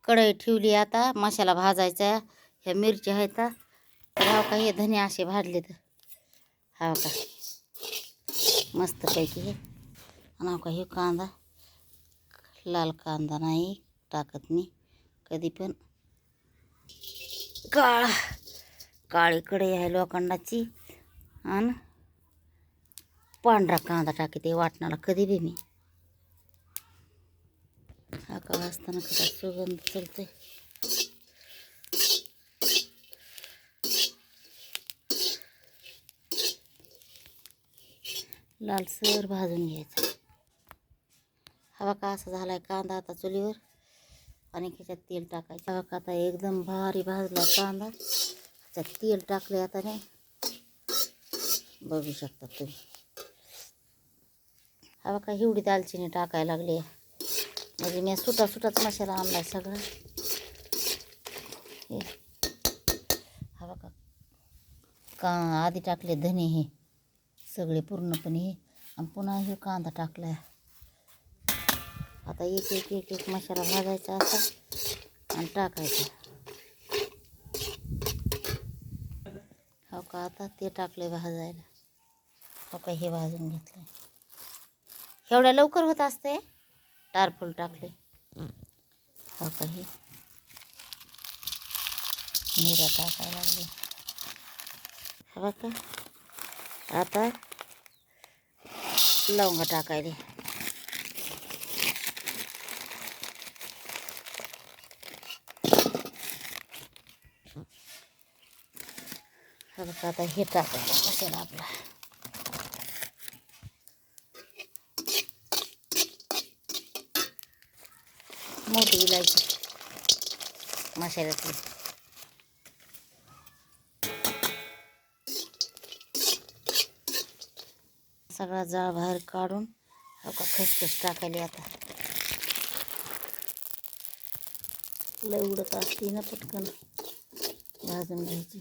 कढई ठेवली आता मसाला भाजायचा. ह्या मिरच्या आहेत तर हा का हे धने असे भाजले तर हा का मस्तपैकी हे. आणि हा का हे कांदा लाल कांदा नाही टाकत मी कधी पण. काळी कढई आहे लोखंडाची आणि पांढरा कांदा टाकते वाटणाला कधी बी मी. हा का असताना कसा सुगंध चलते. लालसर भाजून घ्यायचा. हवा का असा झालाय कांदा आता चुलीवर आणि त्याच्यात तेल टाकायचं. हवा का आता एकदम भारी भाजला कांदा. त्याच्यात तेल टाकले आता नाही बघू शकता तुम्ही. हवा का एवढी दालचिनी टाकायला लागली म्हणजे मी सुटाच मसाला आणलाय सगळा. हे हवा का आधी टाकले धने हे सगळे पूर्णपणे हे आणि पुन्हा हे कांदा टाकलाय. आता एक मसाला भाजायचा असा आणि टाकायचा. हो का आता ते टाकले भाजायला. हो का हे भाजून घेतलं. एवढ्या लवकर होत असते टारफूल टाकले. हो का हे मिरा टाकायला लागले. हो का आता लवंग टाकायले. आता हे टाकायचं मसाला आपला. मोठी इलायची मसाल्यातली. सगळा जाळ बाहेर काढून हो का खसखस टाकायली. आता लय उडत असते ना पटकन भाजून घ्यायची.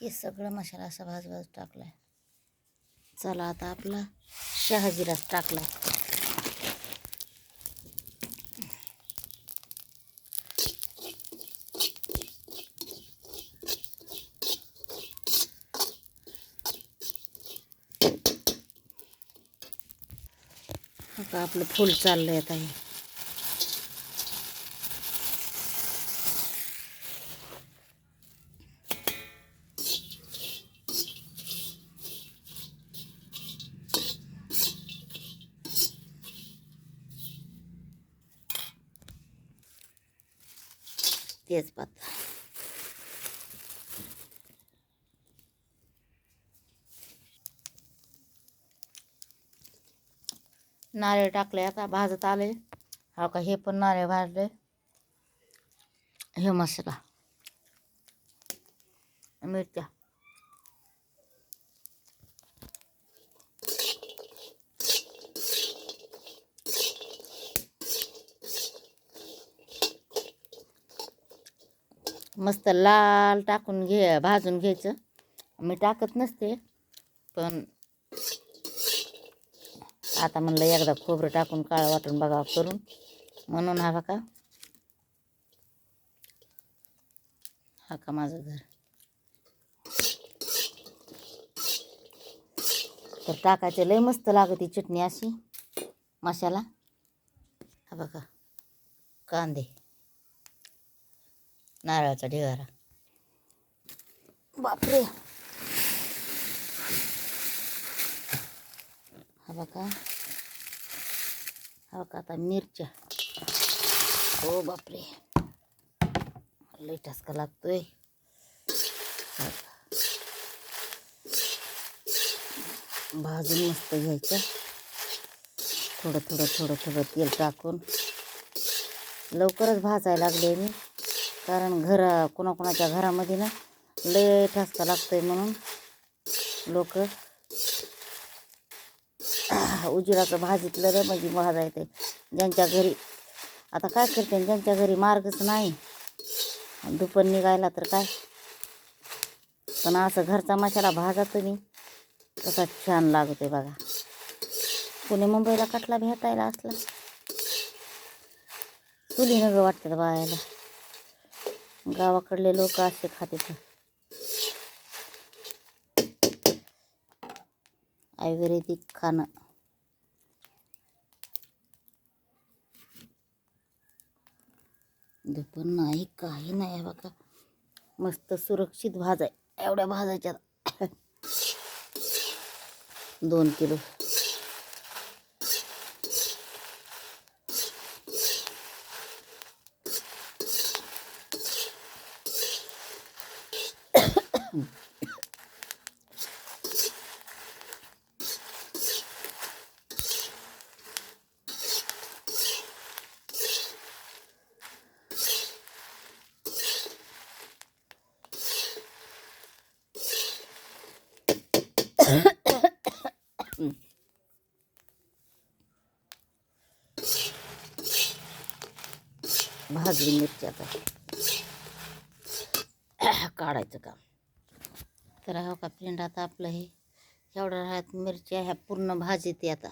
हे सगळं मसाला असा भाज टाकलाय. चला आता आपला शहाजिराच टाकलाय. आता आपलं फुल चाललंय आता हे. तेजपत्ता नारळ टाकले. आता भाजत आले. हो का हे पण नारळ भाजले. हे मसाला मिरच्या मस्त लाल टाकून भाजून घ्यायचं. मी टाकत नसते पण आता म्हणलं एकदा खोबरं टाकून काळं वाटून बघावं करून म्हणून. हा का माझं घर तर टाकायचं. लय मस्त लागते चटणी अशी मसाला. हा बघा कांदे नारळाचा ढिगारा. बापरे हा बघा. हा बघा आता मिरच्या. ओ बापरे लय ठसका लागतोय. भाजून मस्त घ्यायचं. थोडं तेल टाकून लवकरच भाजायला लागले मी कारण कोणाकोणाच्या घरामध्ये ना लय ठसका लागतोय म्हणून लोक उजिराचं भाजीतलं रे म्हणजे भाजायचं. ज्यांच्या घरी आता काय करते ज्यांच्या घरी मार्गच नाही दुपार निघायला तर काय पण असं घरचा मसाला भाजा तुम्ही कसा छान लागतोय बघा. पुणे मुंबईला कटला भेटायला असला चुलीनं ग वाटतात बायाला. गावाकडले लोक असे खाते आयुर्वेदिक खाणं. दुपार नाही काही नाही बघा. मस्त सुरक्षित भाजाय एवढ्या भाजायच्या 2 किलो. भाजली मिरची आता काढायचं काम. तर हा का फ्रेंड आता आपलं हे एवढ्या राहत मिरच्या ह्या पूर्ण भाजीत आता